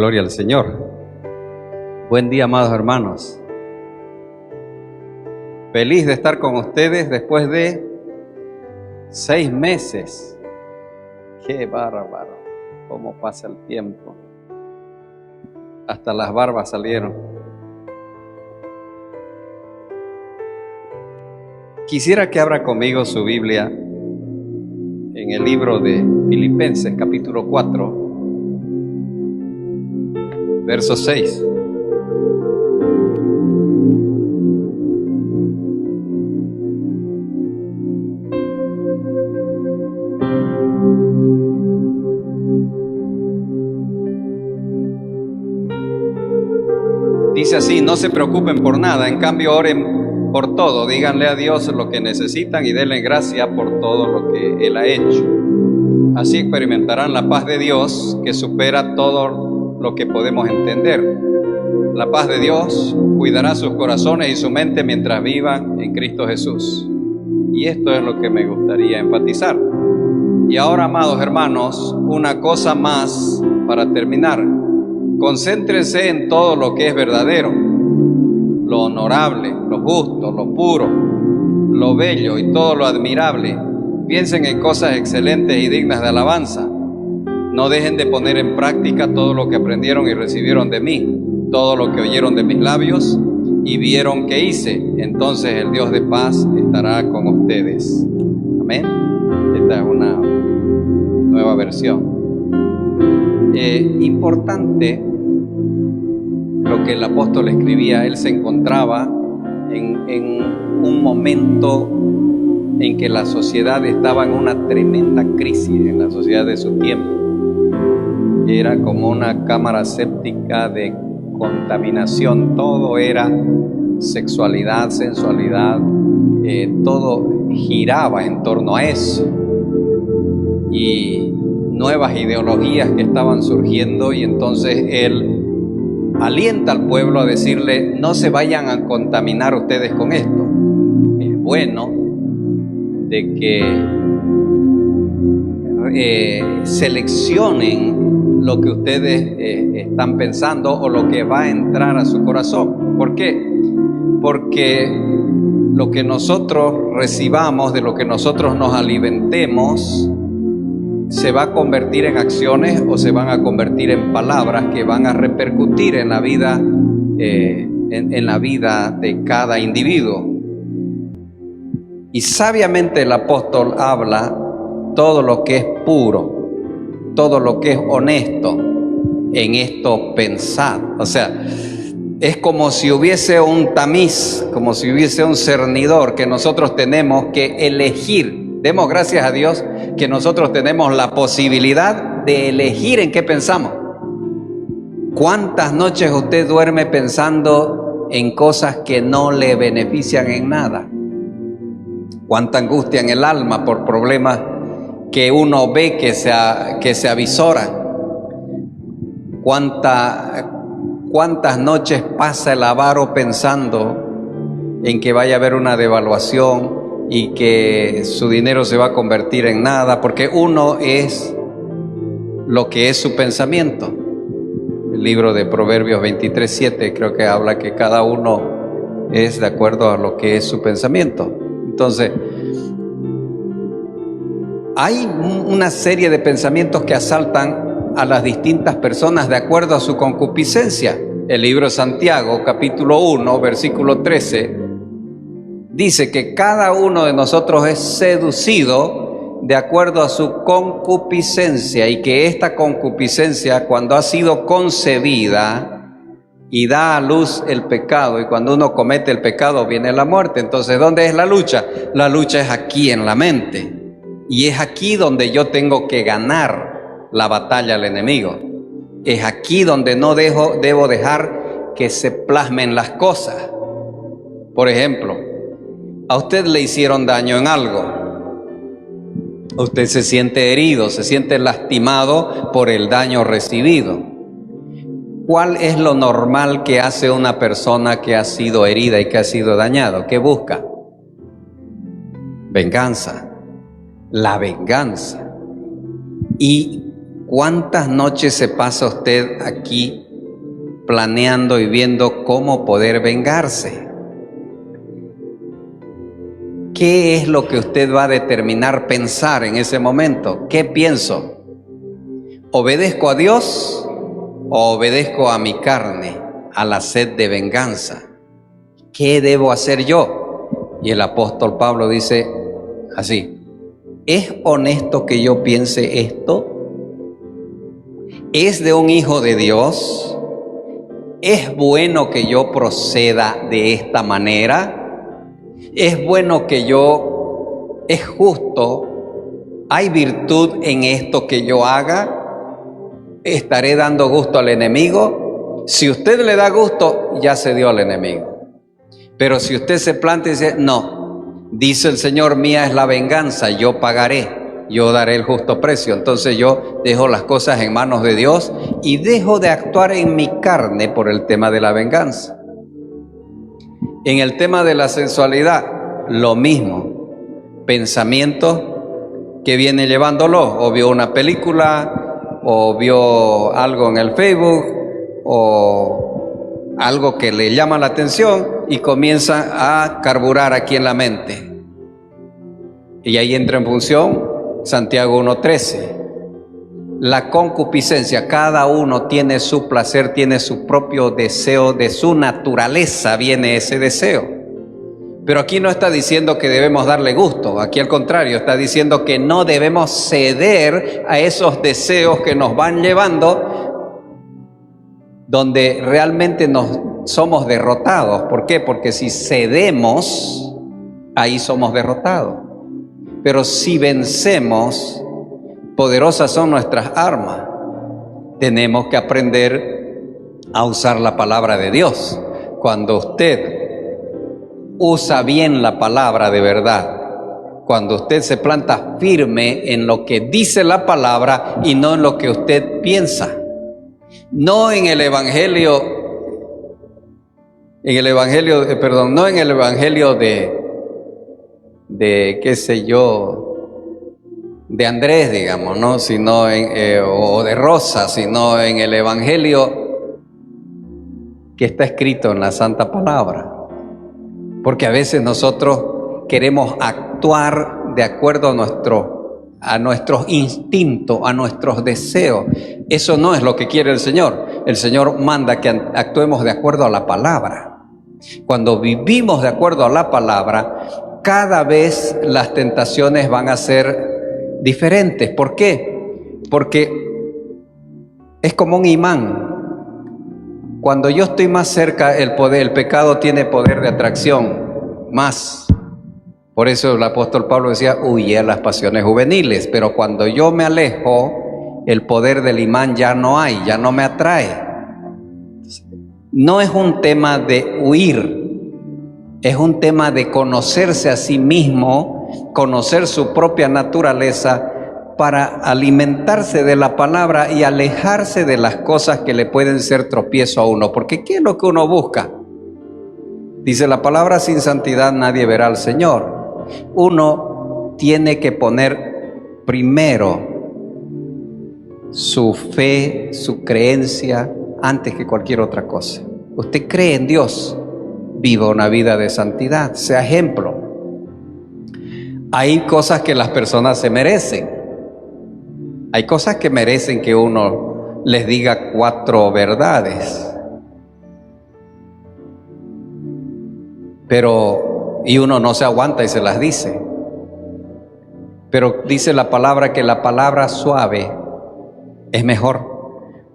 Gloria al Señor. Buen día, amados hermanos. Feliz de estar con ustedes después de 6 meses. ¡Qué bárbaro! ¿Cómo pasa el tiempo? Hasta las barbas salieron. Quisiera que abra conmigo su Biblia en el libro de Filipenses, capítulo 4, verso 6. Dice así: no se preocupen por nada, en cambio oren por todo, díganle a Dios lo que necesitan y denle gracias por todo lo que Él ha hecho. Así experimentarán la paz de Dios que supera todo lo que podemos entender. La paz de Dios cuidará sus corazones y su mente mientras vivan en Cristo Jesús. Y esto es lo que me gustaría enfatizar. Y ahora, amados hermanos, una cosa más para terminar. Concéntrense en todo lo que es verdadero, lo honorable, lo justo, lo puro, lo bello y todo lo admirable. Piensen en cosas excelentes y dignas de alabanza. No dejen de poner en práctica todo lo que aprendieron y recibieron de mí, todo lo que oyeron de mis labios y vieron que hice. Entonces el Dios de paz estará con ustedes. Amén. Esta es una nueva versión. Importante lo que el apóstol escribía. Él se encontraba en un momento en que la sociedad estaba en una tremenda crisis, en la sociedad de su tiempo. Era como una cámara séptica de contaminación. Todo era sexualidad, sensualidad, todo giraba en torno a eso. Y nuevas ideologías que estaban surgiendo, y entonces él alienta al pueblo a decirle: no se vayan a contaminar ustedes con esto. Es bueno de que seleccionen lo que ustedes están pensando o lo que va a entrar a su corazón. ¿Por qué? Porque lo que nosotros recibamos, de lo que nosotros nos alimentemos, se va a convertir en acciones o se van a convertir en palabras que van a repercutir en la vida, en la vida de cada individuo. Y sabiamente el apóstol habla todo lo que es puro, todo lo que es honesto, en esto pensad. O sea, es como si hubiese un tamiz, como si hubiese un cernidor que nosotros tenemos que elegir. Demos gracias a Dios que nosotros tenemos la posibilidad de elegir en qué pensamos. ¿Cuántas noches usted duerme pensando en cosas que no le benefician en nada? ¿Cuánta angustia en el alma por problemas que uno ve que se avisoran? ¿Cuántas noches pasa el avaro pensando en que vaya a haber una devaluación y que su dinero se va a convertir en nada? Porque uno es lo que es su pensamiento. El libro de Proverbios 23:7 creo que habla que cada uno es de acuerdo a lo que es su pensamiento. Entonces, hay una serie de pensamientos que asaltan a las distintas personas de acuerdo a su concupiscencia. El libro de Santiago, capítulo 1, versículo 13, dice que cada uno de nosotros es seducido de acuerdo a su concupiscencia, y que esta concupiscencia, cuando ha sido concebida y da a luz el pecado, y cuando uno comete el pecado viene la muerte. Entonces, ¿dónde es la lucha? La lucha es aquí en la mente, y es aquí donde yo tengo que ganar la batalla al enemigo. Es aquí donde no debo dejar que se plasmen las cosas. Por ejemplo, a usted le hicieron daño en algo. Usted se siente herido, se siente lastimado por el daño recibido. ¿Cuál es lo normal que hace una persona que ha sido herida y que ha sido dañado? ¿Qué busca? Venganza. La venganza. Y ¿Cuántas noches se pasa usted aquí planeando y viendo cómo poder vengarse? ¿Qué es lo que usted va a determinar pensar en ese momento? ¿Qué pienso? ¿Obedezco a Dios o obedezco a mi carne, a la sed de venganza? ¿Qué debo hacer yo? Y el apóstol Pablo dice así: ¿es honesto que yo piense esto? ¿Es de un hijo de Dios? ¿Es bueno que yo proceda de esta manera? ¿Es bueno que es justo? ¿Hay virtud en esto que yo haga? ¿Estaré dando gusto al enemigo? Si usted le da gusto, ya se dio al enemigo. Pero si usted se plantea y dice, no, dice el Señor, mía es la venganza, yo pagaré, yo daré el justo precio. Entonces yo dejo las cosas en manos de Dios y dejo de actuar en mi carne por el tema de la venganza. En el tema de la sensualidad, lo mismo. Pensamientos que viene llevándolo, o vio una película, o vio algo en el Facebook, o algo que le llama la atención y comienza a carburar aquí en la mente. Y ahí entra en función Santiago 1:13. La concupiscencia, cada uno tiene su placer, tiene su propio deseo, de su naturaleza viene ese deseo. Pero aquí no está diciendo que debemos darle gusto, aquí al contrario, está diciendo que no debemos ceder a esos deseos que nos van llevando, donde realmente somos derrotados. ¿Por qué? Porque si cedemos, ahí somos derrotados. Pero si vencemos, poderosas son nuestras armas. Tenemos que aprender a usar la palabra de Dios. Cuando usted usa bien la palabra de verdad, cuando usted se planta firme en lo que dice la palabra y no en lo que usted piensa, no en el evangelio, no en el evangelio de qué sé yo, de Andrés, digamos, ¿no? Sino o de Rosa, sino en el evangelio que está escrito en la Santa Palabra. Porque a veces nosotros queremos actuar de acuerdo a nuestros instintos, a nuestros deseos. Eso no es lo que quiere el Señor. El Señor manda que actuemos de acuerdo a la palabra. Cuando vivimos de acuerdo a la palabra, cada vez las tentaciones van a ser diferentes. ¿Por qué? Porque es como un imán. Cuando yo estoy más cerca, el pecado tiene poder de atracción, más. Por eso el apóstol Pablo decía, huye a las pasiones juveniles. Pero cuando yo me alejo, el poder del imán ya no hay, ya no me atrae. No es un tema de huir, es un tema de conocerse a sí mismo, conocer su propia naturaleza, para alimentarse de la palabra y alejarse de las cosas que le pueden ser tropiezo a uno. Porque ¿qué es lo que uno busca? Dice la palabra, sin santidad nadie verá al Señor. Uno tiene que poner primero su fe, su creencia, antes que cualquier otra cosa. Usted cree en Dios, viva una vida de santidad, sea ejemplo. Hay cosas que las personas se merecen. Hay cosas que merecen que uno les diga 4 verdades. Y uno no se aguanta y se las dice. Pero dice la palabra que la palabra suave es mejor.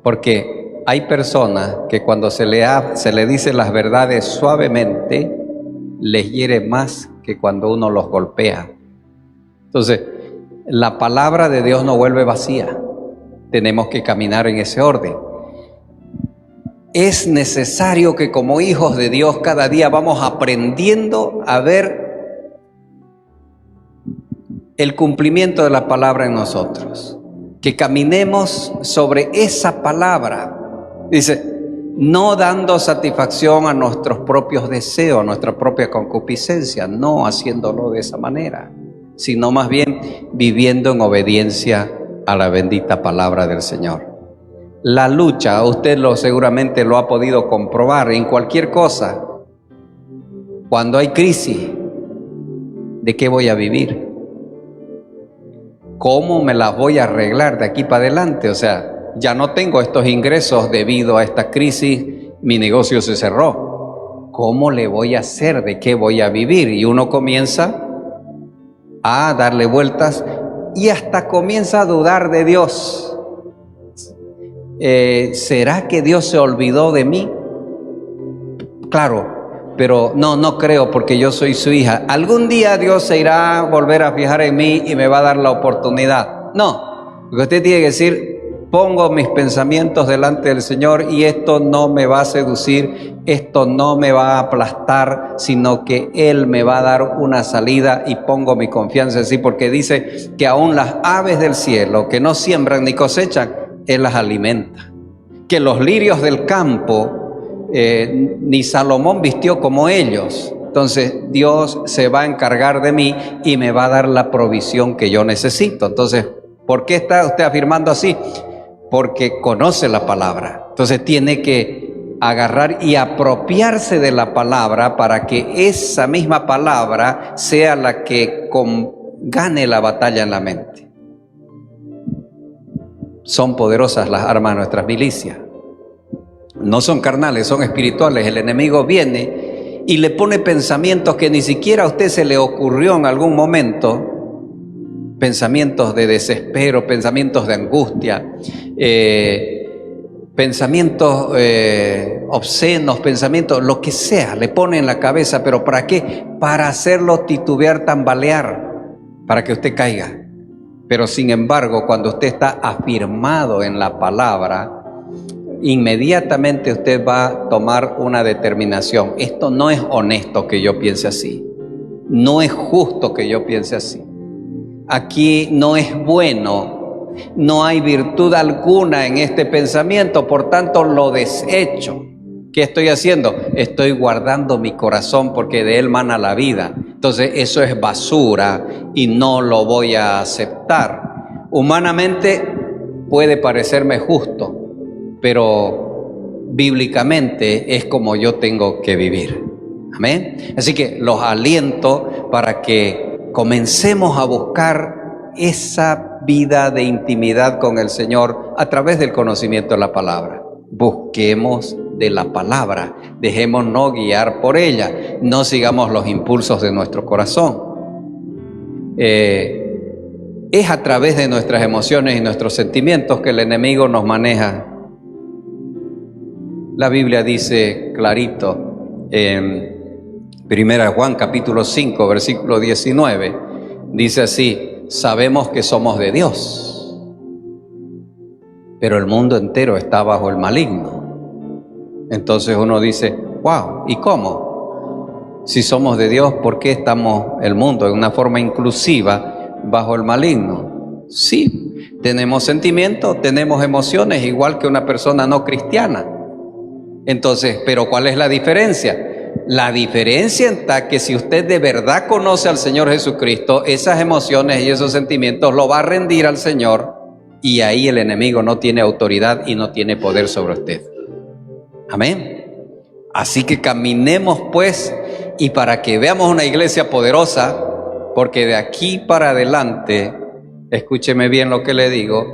Porque hay personas que cuando se le dice las verdades suavemente, les hiere más que cuando uno los golpea. Entonces, la palabra de Dios no vuelve vacía. Tenemos que caminar en ese orden. Es necesario que como hijos de Dios cada día vamos aprendiendo a ver el cumplimiento de la palabra en nosotros. Que caminemos sobre esa palabra. Dice, no dando satisfacción a nuestros propios deseos, a nuestra propia concupiscencia, no haciéndolo de esa manera, sino más bien viviendo en obediencia a la bendita palabra del Señor. La lucha, usted seguramente lo ha podido comprobar en cualquier cosa. Cuando hay crisis, ¿de qué voy a vivir? ¿Cómo me las voy a arreglar de aquí para adelante? O sea, ya no tengo estos ingresos debido a esta crisis, mi negocio se cerró. ¿Cómo le voy a hacer? ¿De qué voy a vivir? Y uno comienza a darle vueltas y hasta comienza a dudar de Dios. ¿Será que Dios se olvidó de mí? Claro, pero no creo, porque yo soy su hija. Algún día Dios se irá a volver a fijar en mí y me va a dar la oportunidad. No, lo que usted tiene que decir: pongo mis pensamientos delante del Señor y esto no me va a seducir, esto no me va a aplastar, sino que Él me va a dar una salida, y pongo mi confianza en sí, porque dice que aún las aves del cielo, que no siembran ni cosechan, Él las alimenta. Que los lirios del campo, ni Salomón vistió como ellos. Entonces Dios se va a encargar de mí y me va a dar la provisión que yo necesito. Entonces, ¿por qué está usted afirmando así? Porque conoce la palabra. Entonces tiene que agarrar y apropiarse de la palabra para que esa misma palabra sea la que gane la batalla en la mente. Son poderosas las armas de nuestras milicias. No son carnales, son espirituales. El enemigo viene y le pone pensamientos que ni siquiera a usted se le ocurrió en algún momento. Pensamientos de desespero, pensamientos de angustia, pensamientos obscenos, pensamientos, lo que sea, le pone en la cabeza. ¿Pero para qué? Para hacerlo titubear, tambalear, para que usted caiga. Pero sin embargo, cuando usted está afirmado en la palabra, inmediatamente usted va a tomar una determinación. Esto no es honesto que yo piense así, no es justo que yo piense así, aquí no es bueno, no hay virtud alguna en este pensamiento, por tanto lo desecho. ¿Qué estoy haciendo? Estoy guardando mi corazón, porque de él mana la vida. Entonces eso es basura y no lo voy a aceptar. Humanamente puede parecerme justo, pero bíblicamente es como yo tengo que vivir. Amén. Así que los aliento para que comencemos a buscar esa vida de intimidad con el Señor a través del conocimiento de la palabra. Busquemos de la palabra, dejémonos guiar por ella, no sigamos los impulsos de nuestro corazón. Es a través de nuestras emociones y nuestros sentimientos que el enemigo nos maneja. La Biblia dice clarito en 1 Juan capítulo 5 versículo 19, dice así: sabemos que somos de Dios, pero el mundo entero está bajo el maligno. Entonces uno dice: wow, ¿y cómo? Si somos de Dios, ¿por qué estamos el mundo en una forma inclusiva bajo el maligno? Sí, tenemos sentimientos, tenemos emociones, igual que una persona no cristiana. Entonces, ¿pero cuál es la diferencia? La diferencia está que si usted de verdad conoce al Señor Jesucristo, esas emociones y esos sentimientos lo va a rendir al Señor, y ahí el enemigo no tiene autoridad y no tiene poder sobre usted. Amén. Así que caminemos pues, y para que veamos una iglesia poderosa, porque de aquí para adelante, escúcheme bien lo que le digo,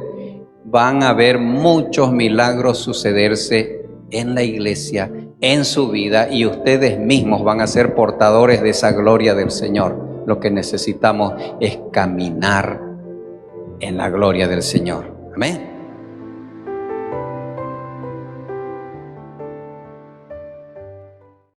van a haber muchos milagros sucederse en la iglesia, en su vida, y ustedes mismos van a ser portadores de esa gloria del Señor. Lo que necesitamos es caminar en la gloria del Señor. Amén.